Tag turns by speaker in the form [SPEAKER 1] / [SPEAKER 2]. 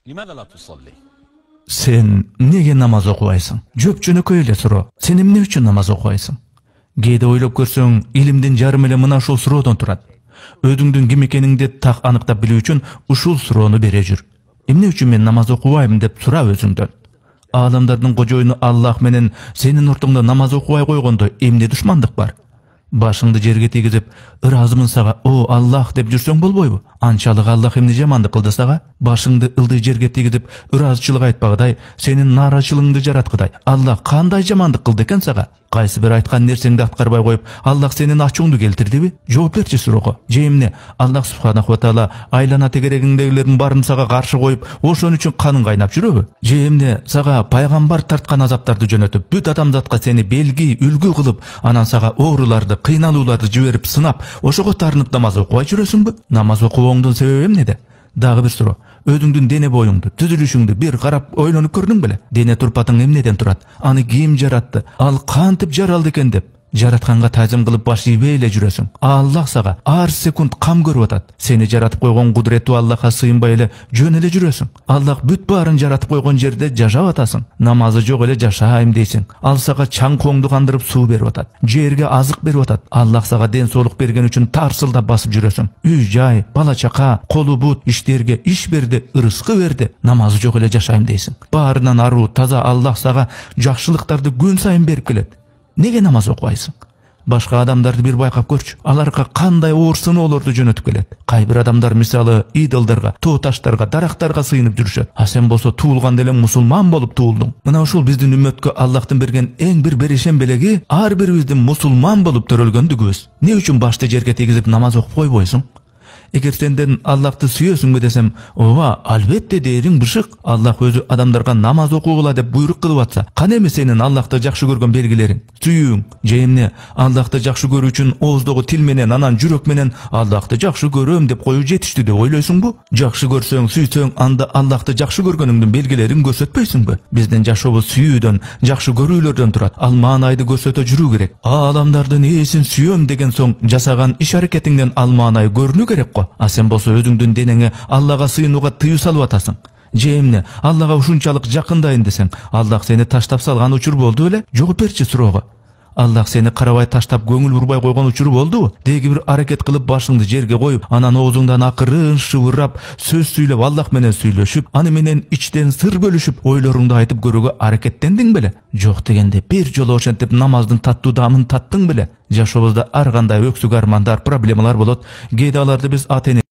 [SPEAKER 1] لماذا لا تصلي؟
[SPEAKER 2] Sen nege namaz okuyaysın? Жөпчөнөкөй эле суроо. Sen эмне үчүн намаз окуясың? Кээде ойлоп көрсөң, илимдин жарымы эле мына ушул суроодон турат. Өзүңдүн ким экениңди так аныктап билүү үчүн ушул суроону бере жүр. Эмне үчүн мен намаз окубайм деп сура өзүңдөн. Аламдардын кожоюну Аллах менен сенин ортоңдо намаз окубай койгондо эмне душмандык бар? Башыңды жерге тийгизип, ыраазымын сага, о Аллах деп жүрсөң болбойбу? Анчалык Аллах эмне жамандык кылды сага? Башыңды ылдый жерге тийгизип, ыраазчылык айтпагыдай, сенин нааразычылыгыңды жараткыдай. Аллах кандай жамандык кылды экен сага? Кайсы бир айткан нерсеңди аткарбай коюп, Аллах сенин ачууңду келтирдиби? Жооп берчи суроого. Же эмне? Аллах субханаху ва таала айлана тегерегиңдегилердин баарын сага каршы коюп, ошон үчүн каның кайнап жүрөбү? Же эмне сага пайгамбар тарткан азаптарды жөнөтүп, бүт адамзатка сени белги, үлгү кылып, анан сага ооруларды, кыйналууларды жиберип сынап, ошого тарынып намаз окубай жүрөсүңбү? Намаз окубооңдун себеби эмнеде? Дагы бир суроо. Өзүңдүн дене боюңду, түзүлүшүңдү бир карап ойлонуп көрдүң беле? Дене турпатың эмнеден турат? Аны ким жаратты? Ал кантип жаралды экен деп жаратканга таазим кылып баш ийбей эле жүрөсүң. Аллах сага ар секунд кам көрүп атат. Сени жаратып койгон кудуреттүү Аллахка сыйынбай эле жөн эле жүрөсүң. Аллах бүт баарын жаратып койгон жерде жашап атасың. Намазы жок эле жашайм дейсиң. Ал сага чаң коңду кандырып суу берип атат. Жерге азык берип атат. Аллах сага ден соолук берген үчүн тарсылдап басып жүрөсүң. Үй жай, бала чака, колу бут иштерге иш берди, ырыскы берди. Намазы жок эле жашайм дейсиң. Баарынан аруу, таза Аллах сага жакшылыктарды күн сайын берип келет. Неге намаз окубайсың? Башка адамдарды бир байкап көрчү. Аларга кандай оор сыноолорду жөнөтүп келет. Кай бир адамдар мисалы идолдорго, тоо таштарга, дарактарга сыйынып жүрүшөт. А сен болсо туулганда эле мусулман болуп туулдуң. Мына ушул биздин үммөткө Аллахтын берген эң бир берешен белеги ар бирибиздин мусулман болуп төрөлгөндүгүбүз. Эмне үчүн башты жерге тийгизип намаз окуп койбойсуң? Эгер сенден Аллахты сүйөсүңбү десем, ооба, албетте дээриң бышык. Аллах өзү адамдарга намаз окугула деп буйрук кылып атса, кане эми сенин Аллахты жакшы көргөн белгилериң? Сүйүүң, же эмне? Аллахты жакшы көрүү үчүн ооздогу тил менен, анан жүрөк менен Аллахты жакшы көрөм деп коюу жетиштүү деп ойлойсуңбу? Жакшы көрсөң, сүйсөң, анда Аллахты жакшы көргөнүңдүн белгилерин көрсөтпөйсүңбү? Биздин жашообуз сүйүүдөн, жакшы көрүүлөрдөн турат. Ал маанайды көрсөтө жүрүү керек. Адамдардын ээсин сүйөм деген соң, жасаган иш аракетиңден ал маанай көрүнүү керек. А сен болсо өзүңдүн денеңе Аллага сыйынууга тыюу салып атасың. Же эмне? Аллага ушунчалык жакындайын десең, Аллах сени таштап салган учур болду беле? Жооп берчи суроого. Аллах сени карабай таштап көңүл бурбай койгон учуру болдубу? Деги бир аракет кылып башыңды жерге коюп, анан оозуңдан акырын шыбырап, сөз сүйлөп, Аллах менен сүйлөшүп, аны менен ичтен сыр бөлүшүп, ойлоруңду айтып көрүүгө аракеттендиң беле? Жок дегенде бир жолу ошентип намаздын таттуу даамын таттың беле? Жашообузда ар кандай өксүк армандар, проблемалар болот. Кээде аларды биз ата-эне